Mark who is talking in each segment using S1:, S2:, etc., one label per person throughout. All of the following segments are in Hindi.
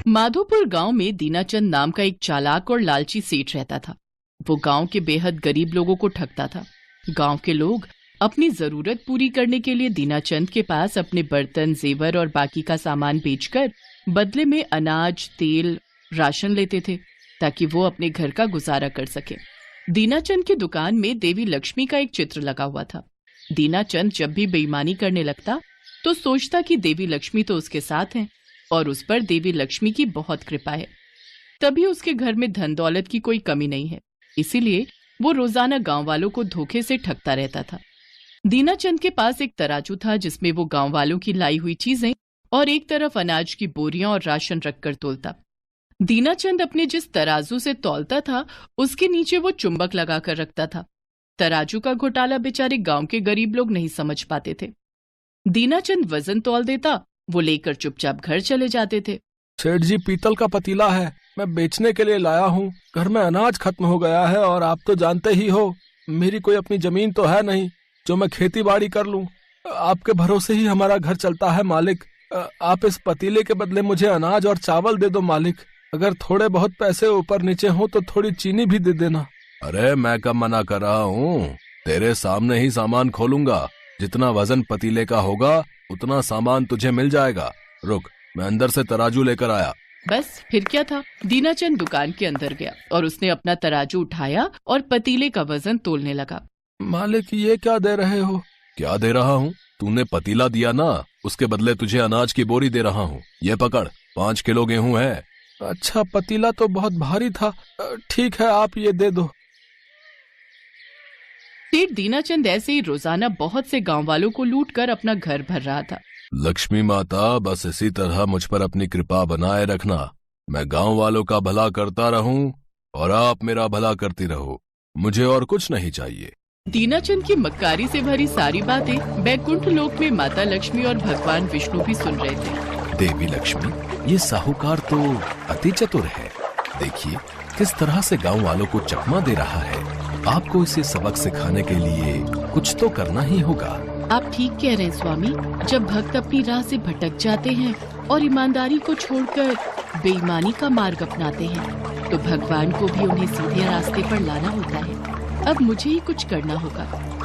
S1: माधोपुर गांव में दीनाचंद नाम का एक चालाक और लालची सेठ रहता था। वो गांव के बेहद गरीब लोगों को ठगता था। गांव के लोग अपनी जरूरत पूरी करने के लिए दीनाचंद के पास अपने बर्तन, जेवर और बाकी का सामान बेचकर बदले में अनाज, तेल, राशन लेते थे ताकि वो अपने घर का गुजारा कर सके। दीनाचंद की दुकान में देवी लक्ष्मी का एक चित्र लगा हुआ था। दीनाचंद जब भी बेईमानी करने लगता तो सोचता कि देवी लक्ष्मी तो उसके साथ हैं और उस पर देवी लक्ष्मी की बहुत कृपा है, तभी उसके घर में धन दौलत की कोई कमी नहीं है। इसीलिए वो रोजाना गांव वालों को धोखे से ठगता रहता था। दीनाचंद के पास एक तराजू था जिसमें वो गांव वालों की लाई हुई चीजें और एक तरफ अनाज की बोरियां और राशन रखकर तोलता। दीनाचंद अपने जिस तराजू से तौलता था उसके नीचे वो चुंबक लगाकर रखता था। तराजू का घोटाला बेचारे गांव के गरीब लोग नहीं समझ पाते थे। दीनाचंद वजन तौल देता, वो लेकर चुपचाप घर चले जाते थे।
S2: सेठ जी, पीतल का पतीला है, मैं बेचने के लिए लाया हूँ। घर में अनाज खत्म हो गया है और आप तो जानते ही हो मेरी कोई अपनी जमीन तो है नहीं जो मैं खेती बाड़ी कर लूँ। आपके भरोसे ही हमारा घर चलता है मालिक। आप इस पतीले के बदले मुझे अनाज और चावल दे दो मालिक। अगर थोड़े बहुत पैसे ऊपर नीचे हो तो थोड़ी चीनी भी दे देना।
S3: अरे मैं कब मना कर रहा हूँ, तेरे सामने ही सामान खोलूंगा। जितना वजन पतीले का होगा उतना सामान तुझे मिल जाएगा। रुक, मैं अंदर से तराजू लेकर आया।
S1: बस फिर क्या था, दीनाचंद दुकान के अंदर गया और उसने अपना तराजू उठाया और पतीले का वजन तोलने लगा।
S2: मालिक, ये क्या दे रहे हो?
S3: क्या दे रहा हूँ? तूने पतीला दिया ना, उसके बदले तुझे अनाज की बोरी दे रहा हूँ। ये पकड़, 5 किलो गेहूं है।
S2: अच्छा, पतीला तो बहुत भारी था। ठीक है, आप ये दे दो।
S1: सेठ दीनाचंद ऐसे ही रोजाना बहुत से गांव वालों को लूटकर अपना घर भर रहा था।
S3: लक्ष्मी माता, बस इसी तरह मुझ पर अपनी कृपा बनाए रखना। मैं गांव वालों का भला करता रहूं और आप मेरा भला करती रहो। मुझे और कुछ नहीं चाहिए।
S1: दीनाचंद की मक्कारी से भरी सारी बातें बैकुंठ लोक में माता लक्ष्मी और भगवान विष्णु भी सुन रहे थे।
S3: देवी लक्ष्मी, ये साहूकार तो अति चतुर है। देखिए किस तरह से गांव वालों को चकमा दे रहा है। आपको इसे सबक सिखाने के लिए कुछ तो करना ही होगा।
S1: आप ठीक कह रहे हैं स्वामी। जब भक्त अपनी राह से भटक जाते हैं और ईमानदारी को छोड़कर बेईमानी का मार्ग अपनाते हैं तो भगवान को भी उन्हें सीधे रास्ते पर लाना होता है। अब मुझे ही कुछ करना होगा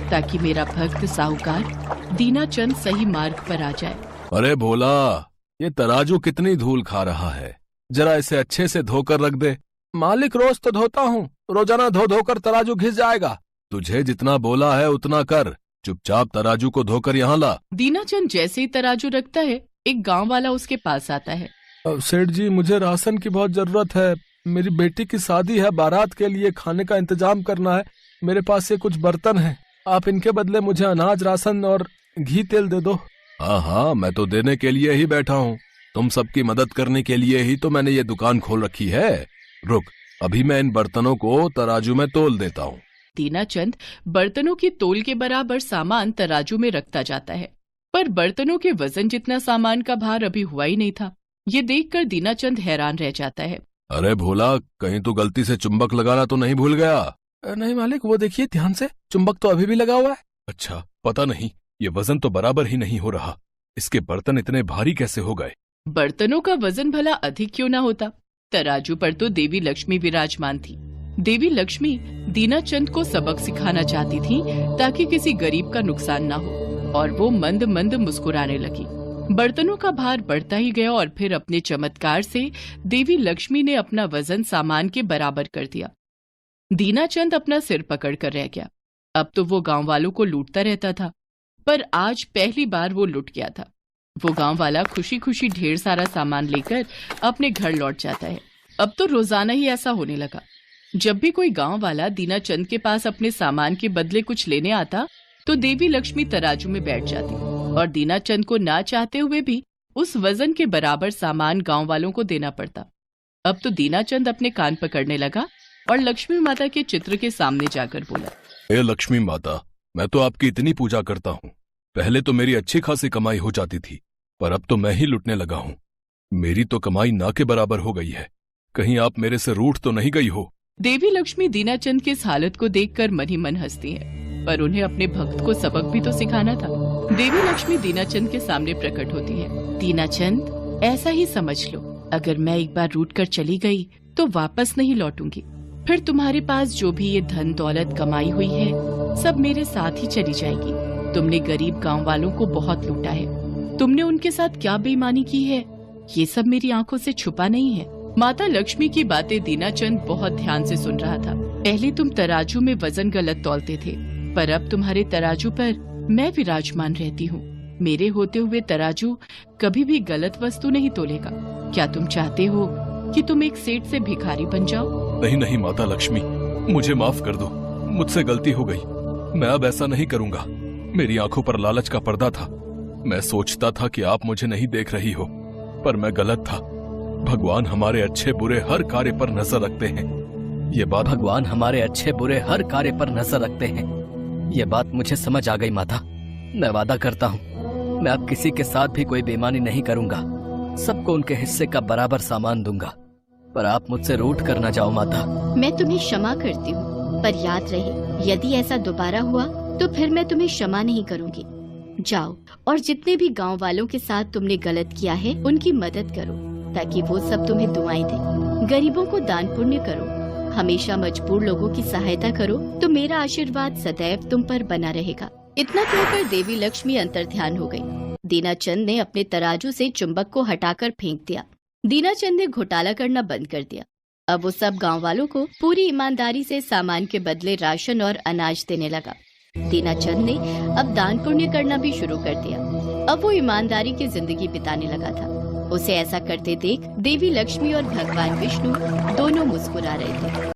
S1: ताकि मेरा भक्त साहूकार दीनाचंद सही मार्ग पर आ जाए।
S3: अरे भोला, ये तराजू कितनी धूल खा रहा है, जरा इसे अच्छे से धोकर रख दे।
S2: मालिक, रोज तो धोता हूँ, रोजाना धो धोकर तराजू घिस जाएगा।
S3: तुझे जितना बोला है उतना कर। चुपचाप तराजू को धोकर यहाँ ला।
S1: दीनाचंद जैसे ही तराजू रखता है, एक गांव वाला उसके पास आता है।
S2: सेठ जी, मुझे राशन की बहुत जरूरत है। मेरी बेटी की शादी है, बारात के लिए खाने का इंतजाम करना है। मेरे पास ये कुछ बर्तन हैं, आप इनके बदले मुझे अनाज, राशन और घी तेल दे दो।
S3: हाँ हाँ, मैं तो देने के लिए ही बैठा हूँ। तुम सबकी मदद करने के लिए ही तो मैंने ये दुकान खोल रखी है। रुक, अभी मैं इन बर्तनों को तराजू में तोल देता हूँ।
S1: दीनाचंद बर्तनों की तोल के बराबर सामान तराजू में रखता जाता है, पर बर्तनों के वजन जितना सामान का भार अभी हुआ ही नहीं था। ये देखकर दीनाचंद हैरान रह जाता है।
S3: अरे भोला, कहीं तू गलती से चुंबक लगाना तो नहीं भूल गया?
S2: नहीं मालिक, वो देखिए ध्यान से, चुंबक तो अभी भी लगा हुआ है।
S3: अच्छा, पता नहीं, ये वजन तो बराबर ही नहीं हो रहा। इसके बर्तन इतने भारी कैसे हो गए?
S1: बर्तनों का वजन भला अधिक क्यों ना होता? तराजू पर तो देवी लक्ष्मी विराजमान थी। देवी लक्ष्मी दीनाचंद को सबक सिखाना चाहती थी ताकि किसी गरीब का नुकसान ना हो, और वो मंद मंद मुस्कुराने लगी। बर्तनों का भार बढ़ता ही गया और फिर अपने चमत्कार से देवी लक्ष्मी ने अपना वजन सामान के बराबर कर दिया। दीनाचंद अपना सिर पकड़ कर रह गया। अब तो वो गांव वालों को लूटता रहता था, पर आज पहली बार वो लुट गया था। वो गांव वाला खुशी खुशी ढेर सारा सामान लेकर अपने घर लौट जाता है। अब तो रोजाना ही ऐसा होने लगा। जब भी कोई गांव वाला दीनाचंद के पास अपने सामान के बदले कुछ लेने आता तो देवी लक्ष्मी तराजू में बैठ जाती और दीनाचंद को ना चाहते हुए भी उस वजन के बराबर सामान गांव वालों को देना पड़ता। अब तो दीनाचंद अपने कान पकड़ने लगा और लक्ष्मी माता के चित्र के सामने जाकर बोला,
S3: हे लक्ष्मी माता, मैं तो आपकी इतनी पूजा करता हूँ। पहले तो मेरी अच्छी खासी कमाई हो जाती थी, पर अब तो मैं ही लुटने लगा हूँ। मेरी तो कमाई ना के बराबर हो गई है। कहीं आप मेरे से रूठ तो नहीं गई हो?
S1: देवी लक्ष्मी दीनाचंद की इस हालत को देखकर मन ही मन हंसती है, पर उन्हें अपने भक्त को सबक भी तो सिखाना था। देवी लक्ष्मी दीनाचंद के सामने प्रकट होती है। दीनाचंद, ऐसा ही समझ लो अगर मैं एक बार रूठ कर चली गई तो वापस नहीं लौटूंगी। फिर तुम्हारे पास जो भी ये धन दौलत कमाई हुई है सब मेरे साथ ही चली जाएगी। तुमने गरीब गांव वालों को बहुत लूटा है। तुमने उनके साथ क्या बेईमानी की है ये सब मेरी आंखों से छुपा नहीं है। माता लक्ष्मी की बातें दीनाचंद बहुत ध्यान से सुन रहा था। पहले तुम तराजू में वजन गलत तौलते थे, पर अब तुम्हारे तराजू पर मैं विराजमान रहती हूँ। मेरे होते हुए तराजू कभी भी गलत वस्तु नहीं तोलेगा। क्या तुम चाहते हो कि तुम एक सेठ से भिखारी बन जाओ?
S3: नहीं नहीं माता लक्ष्मी, मुझे माफ कर दो, मुझसे गलती हो गई। मैं अब ऐसा नहीं करूंगा। मेरी आंखों पर लालच का पर्दा था। मैं सोचता था कि आप मुझे नहीं देख रही हो, पर मैं गलत था। भगवान हमारे अच्छे बुरे हर कार्य पर नजर रखते हैं। ये बात
S4: भगवान हमारे अच्छे बुरे हर कार्य पर नजर रखते हैं। ये बात मुझे समझ आ गई माता। मैं वादा करता हूँ मैं अब किसी के साथ भी कोई बेईमानी नहीं करूंगा। सबको उनके हिस्से का बराबर सामान दूंगा। पर आप मुझसे रूठ कर न जाओ माता।
S5: मैं तुम्हें क्षमा करती हूँ, पर याद रहे यदि ऐसा दोबारा हुआ तो फिर मैं तुम्हें क्षमा नहीं करूँगी। जाओ और जितने भी गांव वालों के साथ तुमने गलत किया है उनकी मदद करो, ताकि वो सब तुम्हें दुआएं दें। गरीबों को दान पुण्य करो, हमेशा मजबूर लोगों की सहायता करो, तो मेरा आशीर्वाद सदैव तुम पर बना रहेगा। इतना कहकर देवी लक्ष्मी अंतर्ध्यान हो गई। दीनाचंद ने अपने तराजू से चुंबक को हटाकर फेंक दिया। दीनाचंद ने घोटाला करना बंद कर दिया। अब वो सब गांव वालों को पूरी ईमानदारी से सामान के बदले राशन और अनाज देने लगा। दीनाचंद ने अब दान पुण्य करना भी शुरू कर दिया। अब वो ईमानदारी की जिंदगी बिताने लगा था। उसे ऐसा करते देख देवी लक्ष्मी और भगवान विष्णु दोनों मुस्कुरा रहे थे।